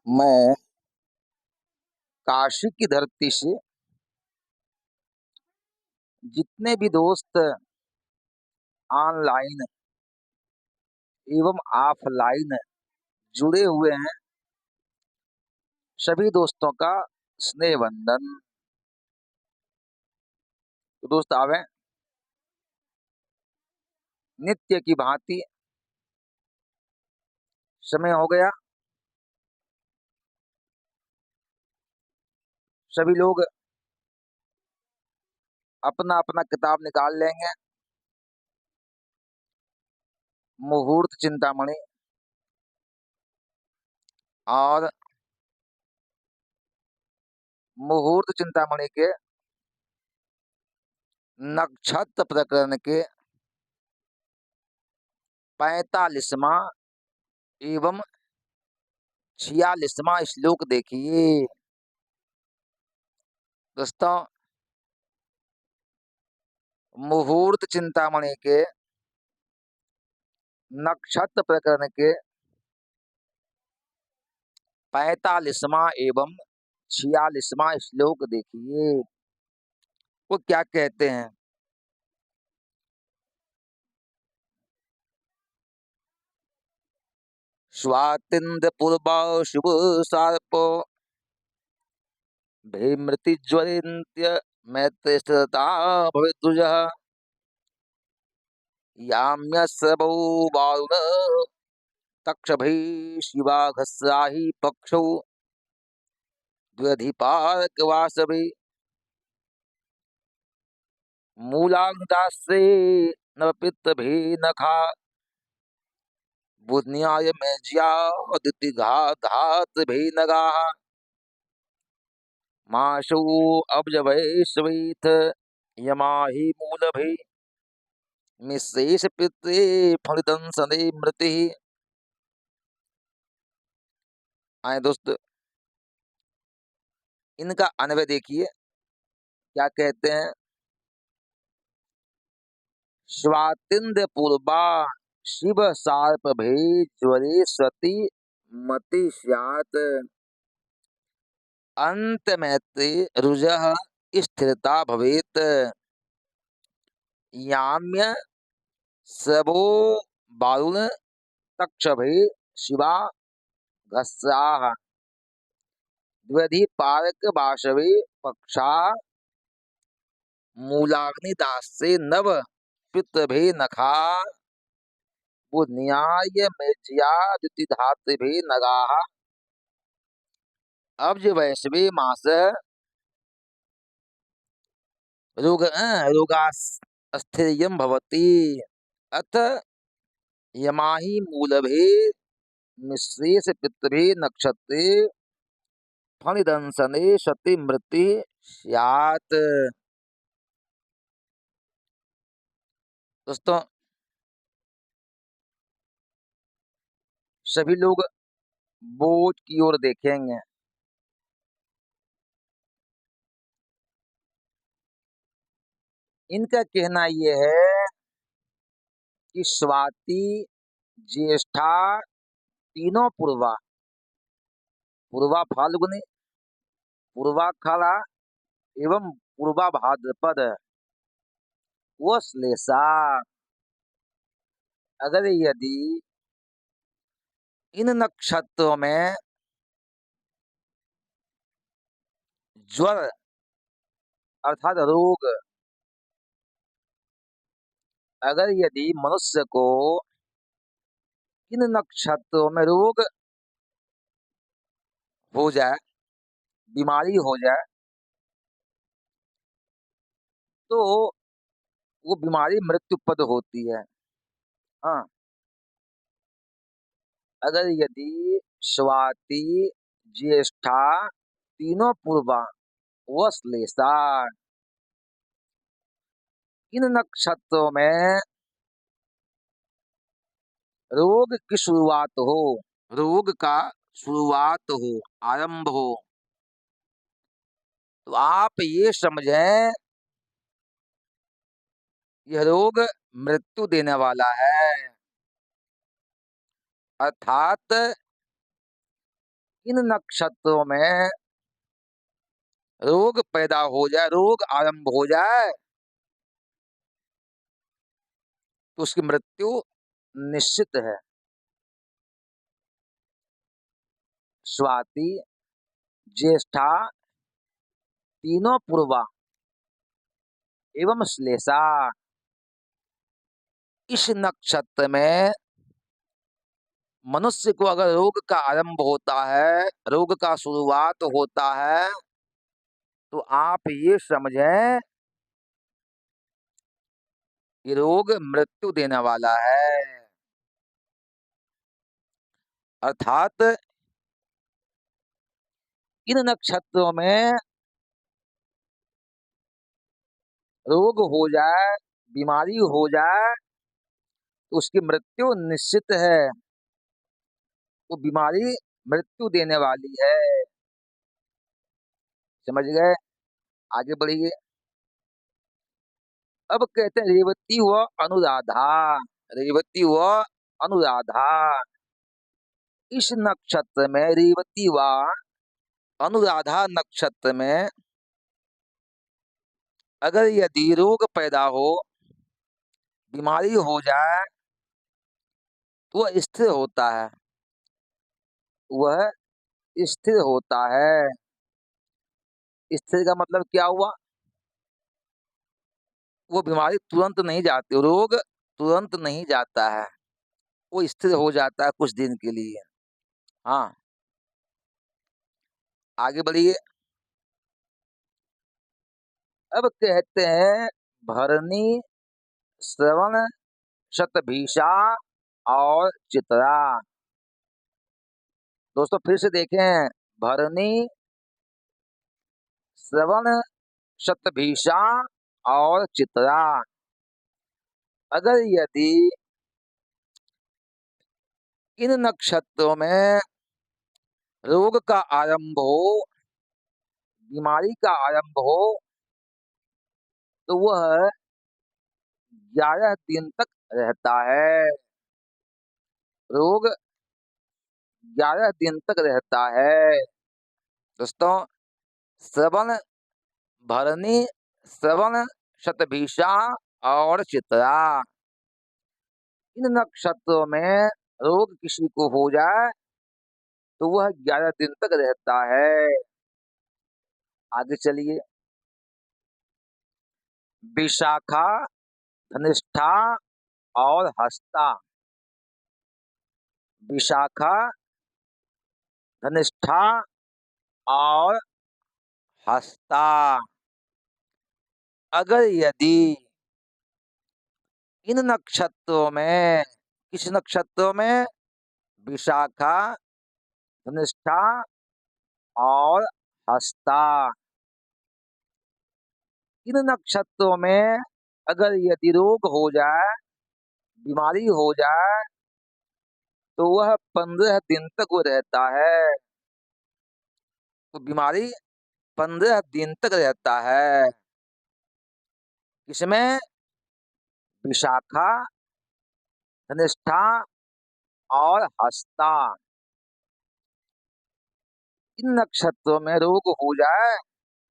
मैं काशी की धरती से जितने भी दोस्त ऑनलाइन एवं ऑफलाइन जुड़े हुए हैं, सभी दोस्तों का स्नेह वंदन। तो दोस्त आवे नित्य की भांति समय हो गया। सभी लोग अपना अपना किताब निकाल लेंगे। मुहूर्त चिंतामणि और मुहूर्त चिंतामणि के नक्षत्र प्रकरण के 45वां एवं 46वां श्लोक देखिए। दोस्तों, मुहूर्त चिंतामणि के नक्षत्र प्रकरण के 45वां एवं 46वां श्लोक देखिए। वो क्या कहते हैं? स्वातिंद्र पूर्वा शुभ सर्प भीमृति ज्वलन्त्य मैत्रेष्ठता भवितुजः याम्यस्वौ वारुण तक्षभि शिवाघस्राहि पक्षौ द्व्यधिपारकवासभि मूलांगदास्ये नवपित्तभि नखा बुध्न्याय मेज्या दितिघात भि नगाः माशु अब्जवैश्वीथ यमाहि मूलभि निःशेष पित्रे फलितं मृति। आए दोस्त, इनका अन्वय देखिए क्या कहते हैं। स्वातिंद्र पूर्वा शिव सार्प भे ज्वरे सती मति स्यात् अंत मैत्रे रुजः स्थिरता भवेत् याम्य सबो वारुण तक्षभे शिवा घस्राः द्वधि पारक वाशवे पक्षा मूलाग्निदास्ये नव पितृभे नखा बुध्न्याय मेज्या दितिधातृभे नगाः अब्ज वैश्वे मास रोगास्थिर्यं भवति अथ यमाहि मूलभे निःशेष पितृभे नक्षत्रे फणिदंसने सति मृति स्यात्। दोस्तों, सभी लोग बोर्ड की ओर देखेंगे। इनका कहना यह है कि स्वाति, ज्येष्ठा, तीनों पूर्वा, पूर्वा फाल्गुनी, पूर्वा खाला एवं पूर्वा भाद्रपद व श्लेषा, अगर यदि इन नक्षत्रों में ज्वर अर्थात रोग, अगर यदि मनुष्य को इन नक्षत्रों में रोग हो जाए, बीमारी हो जाए, तो वो बीमारी मृत्युपद होती है। हाँ, अगर यदि स्वाति, ज्येष्ठा, तीनों पूर्वा व श्लेषा इन नक्षत्रों में रोग की शुरुआत हो, रोग का शुरुआत हो, आरंभ हो, तो आप ये समझें यह रोग मृत्यु देने वाला है। अर्थात इन नक्षत्रों में रोग पैदा हो जाए, रोग आरंभ हो जाए, तो उसकी मृत्यु निश्चित है। स्वाति, ज्येष्ठा, तीनों पूर्वा एवं श्लेषा, इस नक्षत्र में मनुष्य को अगर रोग का आरंभ होता है, रोग का शुरुआत होता है, तो आप ये समझें कि रोग मृत्यु देने वाला है। अर्थात इन नक्षत्रों में रोग हो जाए, बीमारी हो जाए, तो उसकी मृत्यु निश्चित है। वो बीमारी मृत्यु देने वाली है। समझ गए? आगे बढ़िए। अब कहते हैं रेवती व अनुराधा। रेवती व अनुराधा, इस नक्षत्र में, रेवती व अनुराधा नक्षत्र में अगर यदि रोग पैदा हो, बीमारी हो जाए, तो वह स्थिर होता है। वह स्थिर होता है। स्थिर का मतलब क्या हुआ? वो बीमारी तुरंत नहीं जाती, रोग तुरंत नहीं जाता है, वो स्थिर हो जाता है कुछ दिन के लिए। हाँ, आगे बढ़िए। अब कहते हैं भरनी, श्रवण, शतभिषा और चित्रा। दोस्तों फिर से देखें, भरनी, श्रवण, शतभिषा और चित्रा। अगर यदि इन नक्षत्रों में रोग का आरंभ हो, बीमारी का आरंभ हो, तो वह 11 दिन तक रहता है। रोग 11 दिन तक रहता है। दोस्तों, श्रवण, भरनी, श्रवण, शतभिषा और चित्रा, इन नक्षत्रों में रोग किसी को हो जाए, तो वह 11 दिन तक रहता है। आगे चलिए। विशाखा, धनिष्ठा और हस्ता। विशाखा, धनिष्ठा और हस्ता, अगर यदि इन नक्षत्रों में, किस नक्षत्रों में? विशाखा, धनिष्ठा और हस्ता, इन नक्षत्रों में अगर यदि रोग हो जाए, बीमारी हो जाए, तो वह 15 दिन तक वो रहता है। तो बीमारी 15 दिन तक रहता है। किसमें? विशाखा, धनिष्ठा और हस्ता, इन नक्षत्रों में रोग हो जाए,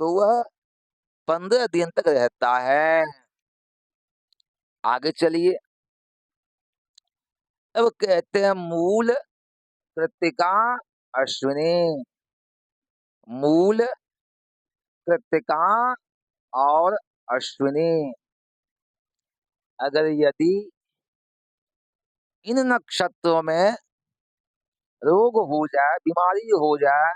तो वह 15 दिन तक रहता है। आगे चलिए। अब कहते हैं मूल, कृत्तिका, अश्विनी। मूल, कृत्तिका और अश्विनी, अगर यदि इन नक्षत्रों में रोग हो जाए, बीमारी हो जाए,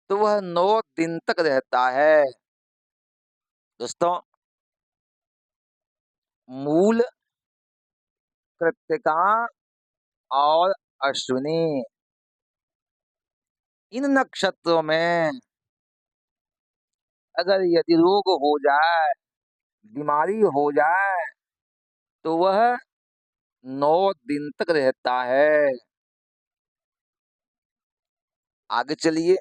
तो वह 9 दिन तक रहता है। दोस्तों, मूल, कृत्तिका और अश्विनी, इन नक्षत्रों में अगर यदि रोग हो जाए, बीमारी हो जाए, तो वह 9 दिन तक रहता है। आगे चलिए।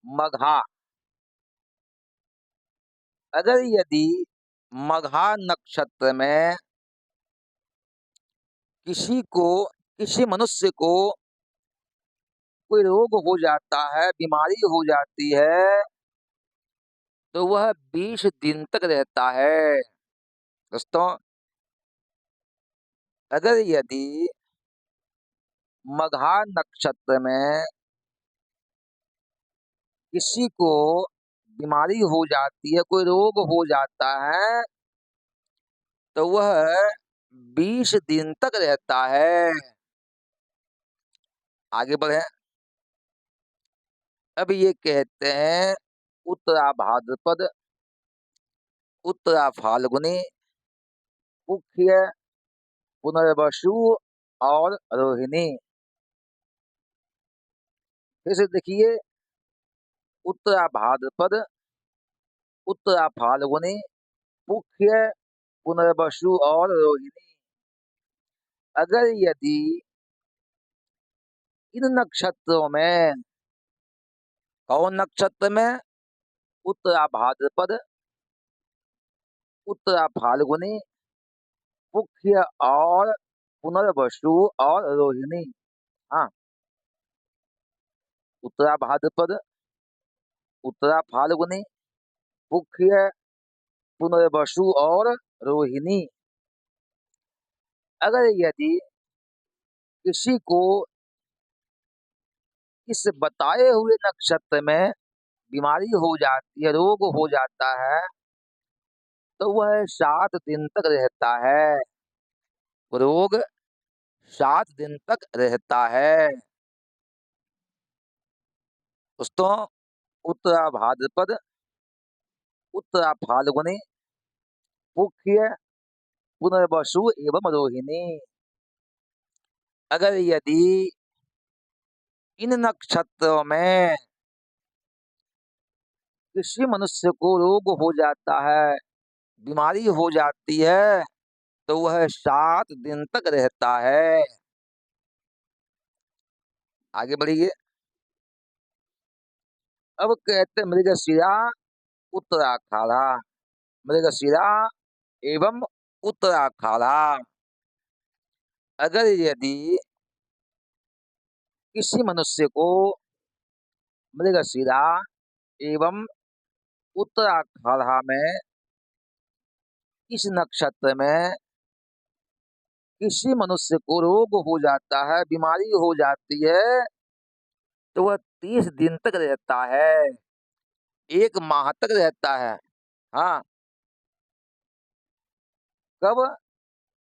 मघा, अगर यदि मघा नक्षत्र में किसी को, किसी मनुष्य को कोई रोग हो जाता है, बीमारी हो जाती है, तो वह 20 दिन तक रहता है। दोस्तों, अगर यदि मघा नक्षत्र में किसी को बीमारी हो जाती है, कोई रोग हो जाता है, तो वह 20 दिन तक रहता है। आगे बढ़े। अब ये कहते हैं उत्तरा भाद्रपद, उत्तरा फाल्गुनी, पुष्य, पुनर्वसु और रोहिणी। फिर से देखिए, उत्तरा भाद्रपद, उत्तरा फाल्गुनी, पुष्य, पुनर्वसु और रोहिणी। अगर यदि इन नक्षत्रों में, कौन नक्षत्र में, उत्तरा भाद्रपद, उत्तरा फाल्गुनी, पुष्य और पुनर्वसु और रोहिणी। हाँ, उत्तरा भाद्रपद, उत्तरा फाल्गुनी, पुष्य, पुनर्वसु और रोहिणी। अगर यदि किसी को इस बताए हुए नक्षत्र में बीमारी हो जाती है, रोग हो जाता है, तो वह 7 दिन तक रहता है। रोग 7 दिन तक रहता है। दोस्तों, उत्तरा भाद्रपद, उत्तरा फाल्गुनी, पुष्य, पुनर्वसु एवं रोहिणी। अगर यदि इन नक्षत्रों में किसी मनुष्य को रोग हो जाता है, बीमारी हो जाती है, तो वह 7 दिन तक रहता है। आगे बढ़िए। अब कहते मृगशिरा, उत्तराखाड़ा, मृगशिरा एवं उत्तराखाड़ा। अगर यदि किसी मनुष्य को मृगशिरा एवं उत्तराखाड़ा में, इस नक्षत्र में किसी मनुष्य को रोग हो जाता है, बीमारी हो जाती है, तो वह 30 दिन तक रहता है। 1 माह तक रहता है। हाँ, कब?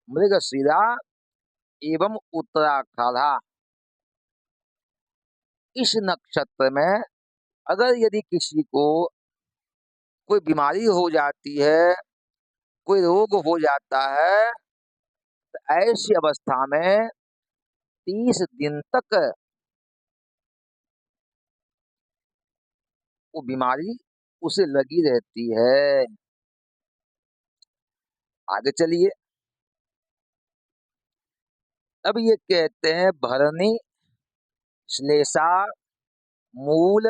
मृगशिरा एवं उत्तराखाड़ा, इस नक्षत्र में अगर यदि किसी को कोई बीमारी हो जाती है, कोई रोग हो जाता है, तो ऐसी अवस्था में 30 दिन तक वो बीमारी उसे लगी रहती है। आगे चलिए। अब ये कहते हैं भरणी, श्लेषा, मूल,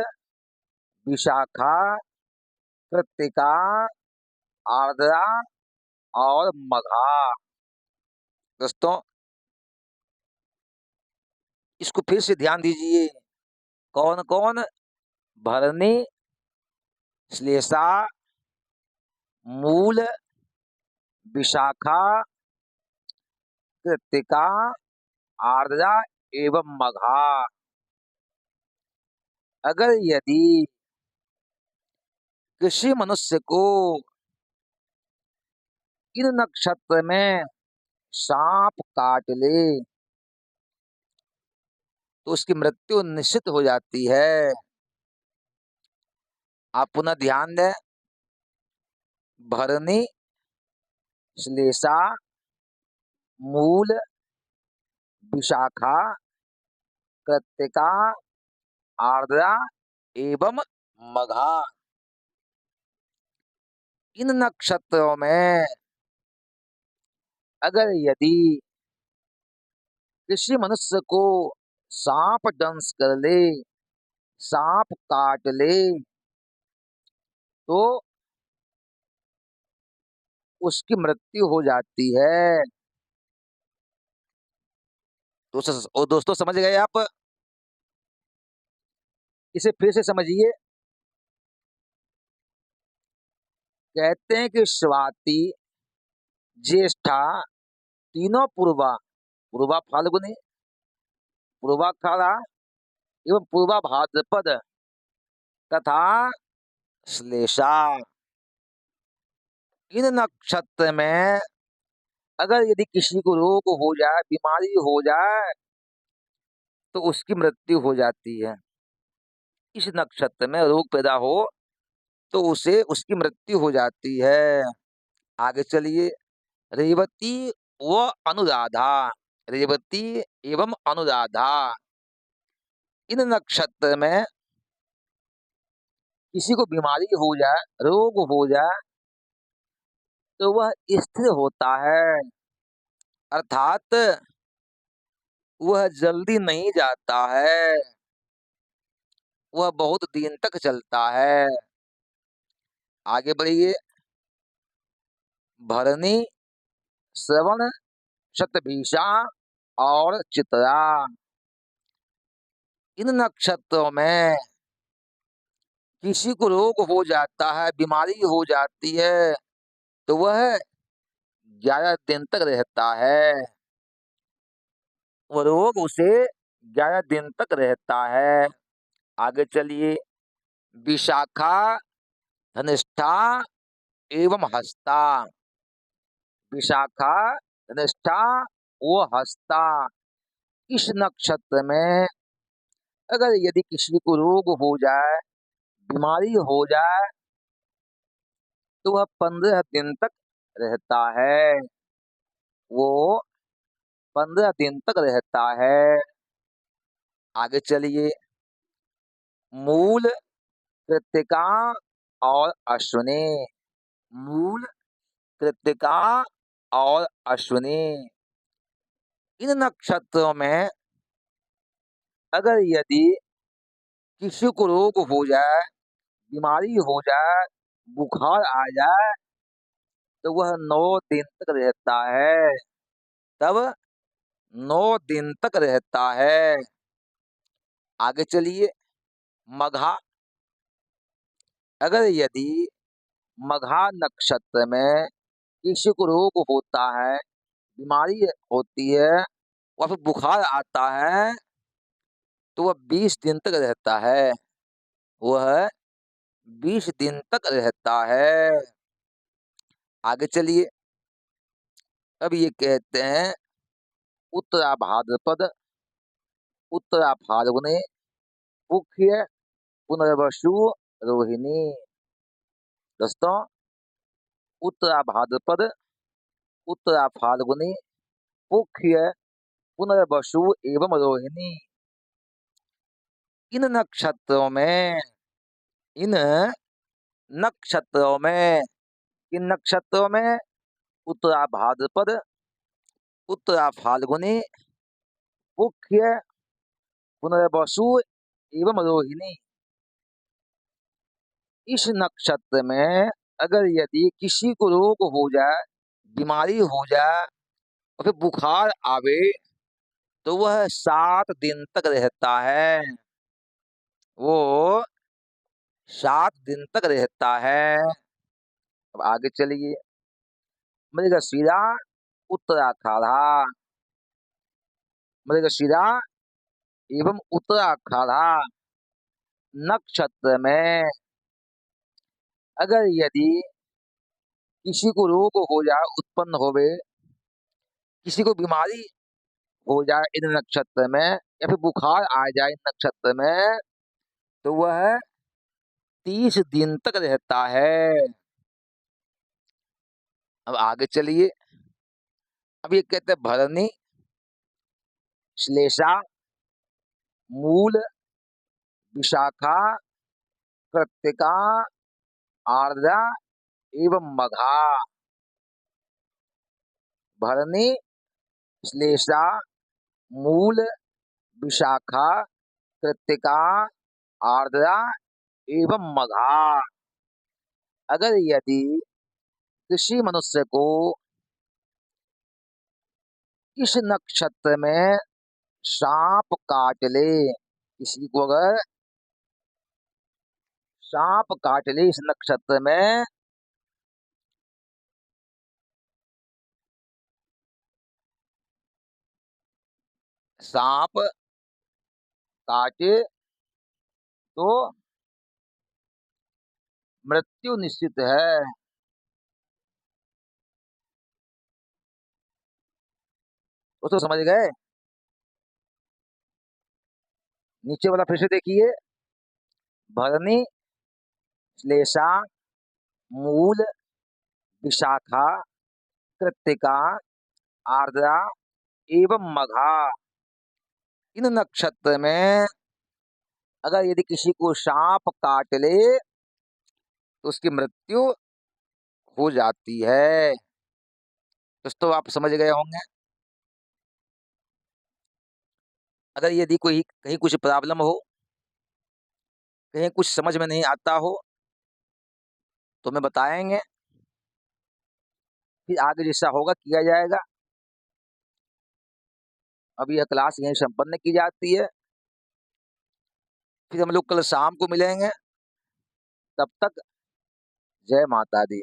विशाखा, कृत्तिका, आर्द्रा और मघा। दोस्तों, इसको फिर से ध्यान दीजिए। कौन कौन? भरणी, श्लेषा, मूल, विशाखा, कृत्तिका, आर्द्रा एवं मघा। अगर यदि किसी मनुष्य को इन नक्षत्र में सांप काट ले, तो उसकी मृत्यु निश्चित हो जाती है। आप पुनः ध्यान दें। भरणी, श्लेषा, मूल, विशाखा, कृत्तिका, आर्द्रा एवं मघा। इन नक्षत्रों में अगर यदि किसी मनुष्य को सांप दंश कर ले, सांप काट ले, तो उसकी मृत्यु हो जाती है। दोस्तों समझ गए आप? इसे फिर से समझिए। कहते हैं कि स्वाति, ज्येष्ठा, तीनों पूर्वा, पूर्वा फाल्गुनी, पूर्वाखाड़ा एवं पूर्वा भाद्रपद तथा श्लेषा, इन नक्षत्र में अगर यदि किसी को रोग हो जाए, बीमारी हो जाए, तो उसकी मृत्यु हो जाती है। इस नक्षत्र में रोग पैदा हो तो उसे उसकी मृत्यु हो जाती है। आगे चलिए। रेवती व अनुराधा, रेवती एवं अनुराधा, इन नक्षत्र में किसी को बीमारी हो जाए, रोग हो जाए, तो वह स्थिर होता है, अर्थात वह जल्दी नहीं जाता है, वह बहुत दिन तक चलता है। आगे बढ़िए। भरणी, श्रवण, शतभिषा और चित्रा, इन नक्षत्रों में किसी को रोग हो जाता है, बीमारी हो जाती है, तो वह 11 दिन तक रहता है। वो रोग उसे 11 दिन तक रहता है। आगे चलिए। विशाखा, धनिष्ठा एवं हस्ता, विशाखा, धनिष्ठा व हस्ता, इस नक्षत्र में अगर यदि किसी को रोग हो जाए, बीमारी हो जाए, तो वह 15 दिन तक रहता है। वो 15 दिन तक रहता है। आगे चलिए। मूल, कृत्तिका और अश्विनी, मूल, कृत्तिका और अश्विनी, इन नक्षत्रों में अगर यदि किसी को रोग हो जाए, बीमारी हो जाए, बुखार आ जाए, तो वह 9 दिन तक रहता है। तब 9 दिन तक रहता है। आगे चलिए। मघा, अगर यदि मघा नक्षत्र में किसी को रोग होता है, बीमारी होती है और फिर बुखार आता है, तो वह 20 दिन तक रहता है। वह 20 दिन तक रहता है। आगे चलिए। अब ये कहते हैं उत्तरा भाद्रपद, उत्तरा फाल्गुनी, मुख्य, पुनर्वसु, रोहिणी। दोस्तों, उत्तरा भाद्रपद, उत्तरा फाल्गुनी, मुख्य, पुनर्वसु एवं रोहिणी, इन नक्षत्रों में, इन नक्षत्रों में, इन नक्षत्रों में उत्तरा भाद्रपद, उत्तरा फाल्गुनी, मुख्य, पुनर्वसु एवं रोहिणी, इस नक्षत्र में अगर यदि किसी को रोग हो जाए, बीमारी हो जाए और फिर बुखार आवे, तो वह 7 दिन तक रहता है। वो 7 दिन तक रहता है। अब आगे चलिए। मृगशिरा, उत्तराखाड़ा, मृगशिरा एवं उत्तराखाड़ा नक्षत्र में अगर यदि किसी को रोग हो जाए, उत्पन्न होवे, किसी को बीमारी हो जाए इन नक्षत्र में, या फिर बुखार आ जाए इन नक्षत्र में, तो वह 30 दिन तक रहता है। अब आगे चलिए। अब ये कहते हैं भरणी, श्लेषा, मूल, विशाखा, कृत्तिका, आर्द्रा एवं मघा, भरणी, श्लेषा, मूल, विशाखा, कृत्तिका, आर्द्रा एवं मघा, अगर यदि किसी मनुष्य को इस नक्षत्र में सांप काट ले, किसी को अगर सांप काट ले इस नक्षत्र में, सांप काटे तो मृत्यु निश्चित है। उसको समझ गए? नीचे वाला फिर से देखिए। भरणी, श्लेषा, मूल, विशाखा, कृत्तिका, आर्द्रा एवं मघा, इन नक्षत्र में अगर यदि किसी को सांप काट ले तो उसकी मृत्यु हो जाती है। दोस्तों आप समझ गए होंगे। अगर यदि कोई कहीं कुछ प्रॉब्लम हो, कहीं कुछ समझ में नहीं आता हो, तो हमें बताएंगे, फिर आगे जैसा होगा किया जाएगा। अब यह क्लास यहीं संपन्न की जाती है। फिर हम लोग कल शाम को मिलेंगे। तब तक जय माता दी।